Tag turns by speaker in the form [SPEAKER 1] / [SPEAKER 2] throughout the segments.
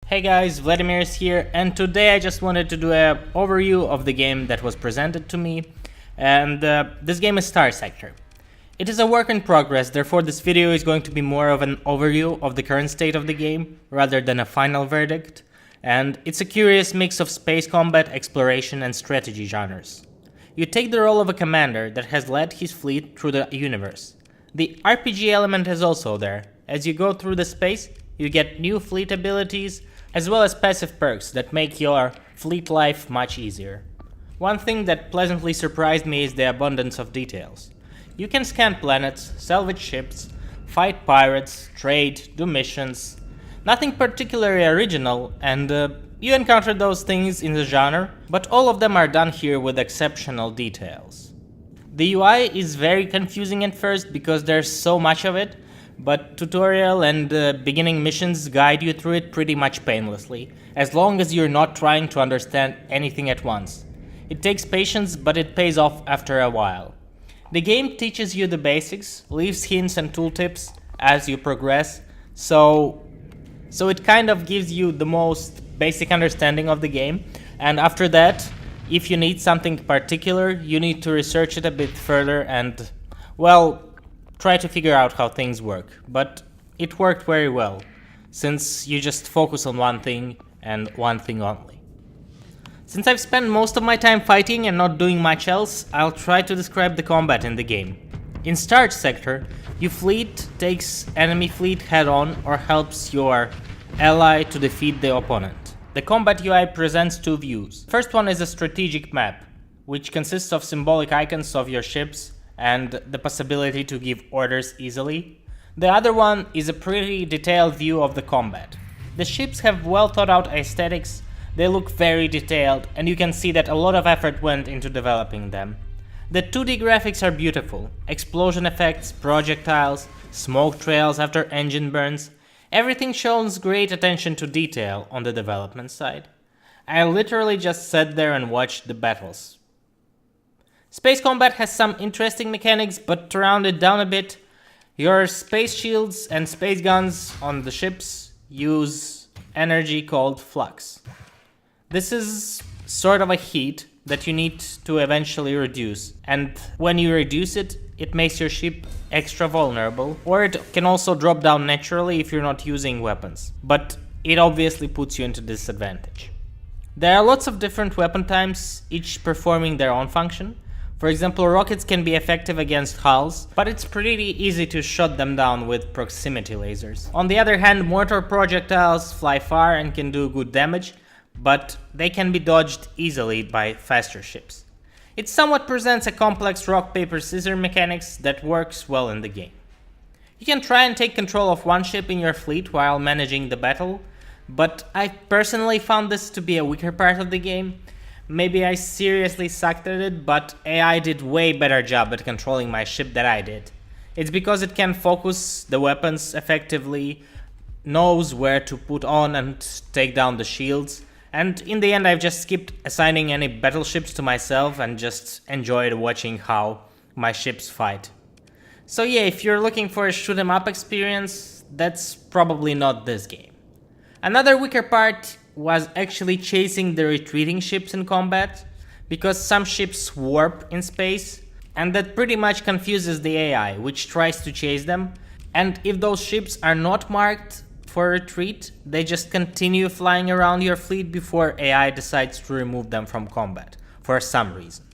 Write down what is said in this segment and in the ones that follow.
[SPEAKER 1] Hey guys, Vladimir is here, and today I just wanted to do an overview of the game that was presented to me, and this game is StarSector. It is a work in progress, therefore this video is going to be more of an overview of the current state of the game, rather than a final verdict, and it's a curious mix of space combat, exploration, and strategy genres. You take the role of a commander that has led his fleet through the universe. The RPG element is also there. As you go through the space, you get new fleet abilities, as well as passive perks that make your fleet life much easier. One thing that pleasantly surprised me is the abundance of details. You can scan planets, salvage ships, fight pirates, trade, do missions. Nothing particularly original, and you encounter those things in the genre, but all of them are done here with exceptional details. The UI is very confusing at first because there's so much of it, but tutorial and beginning missions guide you through it pretty much painlessly, as long as you're not trying to understand anything at once. It takes patience, but it pays off after a while. The game teaches you the basics, leaves hints and tooltips as you progress, so it kind of gives you the most basic understanding of the game, and after that, if you need something particular, you need to research it a bit further and, well, try to figure out how things work. But it worked very well, since you just focus on one thing and one thing only. Since I've spent most of my time fighting and not doing much else, I'll try to describe the combat in the game. In StarSector, your fleet takes enemy fleet head-on or helps your ally to defeat the opponent. The combat UI presents two views. First one is a strategic map, which consists of symbolic icons of your ships and the possibility to give orders easily. The other one is a pretty detailed view of the combat. The ships have well thought out aesthetics, they look very detailed, and you can see that a lot of effort went into developing them. The 2D graphics are beautiful. Explosion effects, projectiles, smoke trails after engine burns. Everything shows great attention to detail on the development side. I literally just sat there and watched the battles. Space combat has some interesting mechanics, but to round it down a bit, your space shields and space guns on the ships use energy called flux. This is sort of a heat that you need to eventually reduce, and when you reduce it, it makes your ship extra vulnerable, or it can also drop down naturally if you're not using weapons, but it obviously puts you into disadvantage. There are lots of different weapon types, each performing their own function. For example, rockets can be effective against hulls, but it's pretty easy to shut them down with proximity lasers. On the other hand, mortar projectiles fly far and can do good damage, but they can be dodged easily by faster ships. It somewhat presents a complex rock, paper, scissors mechanics that works well in the game. You can try and take control of one ship in your fleet while managing the battle, but I personally found this to be a weaker part of the game. Maybe I seriously sucked at it, but AI did way better job at controlling my ship than I did. It's because it can focus the weapons effectively, knows where to put on and take down the shields, and in the end I've just skipped assigning any battleships to myself and just enjoyed watching how my ships fight. So yeah, if you're looking for a shoot 'em up experience, that's probably not this game. Another weaker part was actually chasing the retreating ships in combat, because some ships warp in space, and that pretty much confuses the AI, which tries to chase them, and if those ships are not marked for retreat, they just continue flying around your fleet before AI decides to remove them from combat, for some reason.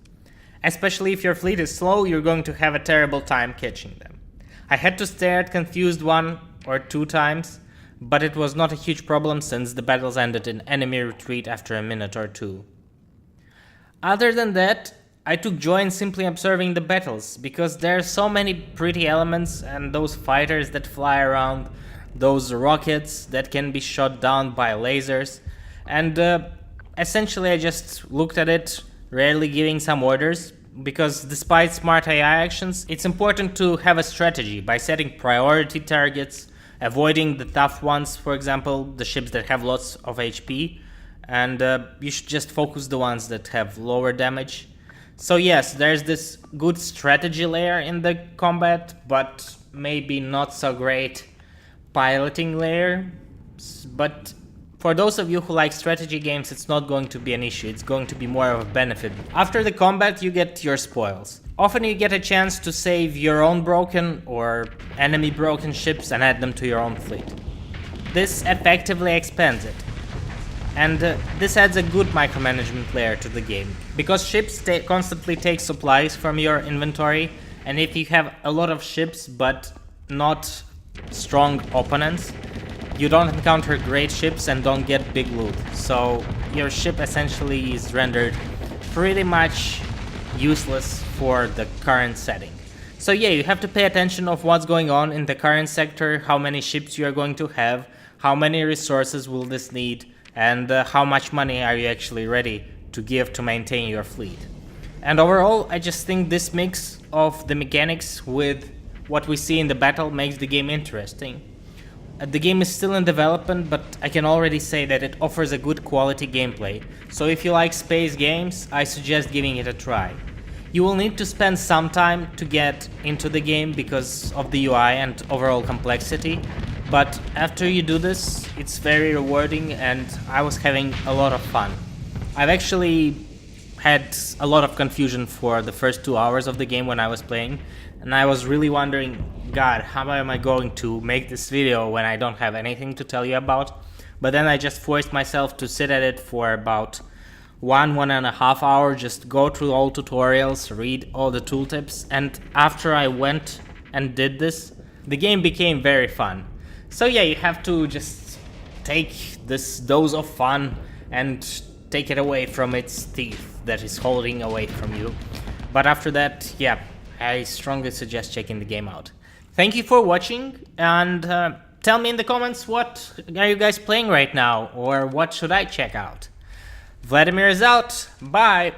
[SPEAKER 1] Especially if your fleet is slow, you're going to have a terrible time catching them. I had to stare at confused one or two times, but it was not a huge problem since the battles ended in enemy retreat after a minute or two. Other than that, I took joy in simply observing the battles, because there are so many pretty elements, and those fighters that fly around, those rockets that can be shot down by lasers, and essentially I just looked at it, rarely giving some orders, because despite smart AI actions, it's important to have a strategy by setting priority targets, avoiding the tough ones, for example, the ships that have lots of HP, and you should just focus the ones that have lower damage. So yes, there's this good strategy layer in the combat, but maybe not so great piloting layer, but For those of you who like strategy games, it's not going to be an issue, it's going to be more of a benefit. After the combat, you get your spoils. Often you get a chance to save your own broken or enemy broken ships and add them to your own fleet. This effectively expands it. And this adds a good micromanagement layer to the game, because ships constantly take supplies from your inventory, and if you have a lot of ships but not strong opponents, you don't encounter great ships and don't get big loot, so your ship essentially is rendered pretty much useless for the current setting. So yeah, you have to pay attention of what's going on in the current sector, how many ships you are going to have, how many resources will this need, and how much money are you actually ready to give to maintain your fleet. And overall, I just think this mix of the mechanics with what we see in the battle makes the game interesting. The game is still in development, but I can already say that it offers a good quality gameplay, so if you like space games, I suggest giving it a try. You will need to spend some time to get into the game because of the UI and overall complexity, but after you do this, it's very rewarding and I was having a lot of fun. I've actually had a lot of confusion for the first 2 hours of the game when I was playing, and I was really wondering, God, how am I going to make this video when I don't have anything to tell you about? But then I just forced myself to sit at it for about 1.5 hours, just go through all tutorials, read all the tooltips, and after I went and did this, the game became very fun. So yeah, you have to just take this dose of fun and take it away from its teeth that is holding away from you. But after that, yeah, I strongly suggest checking the game out. Thank you for watching, and tell me in the comments what are you guys playing right now, or what should I check out. Vladimir is out, bye!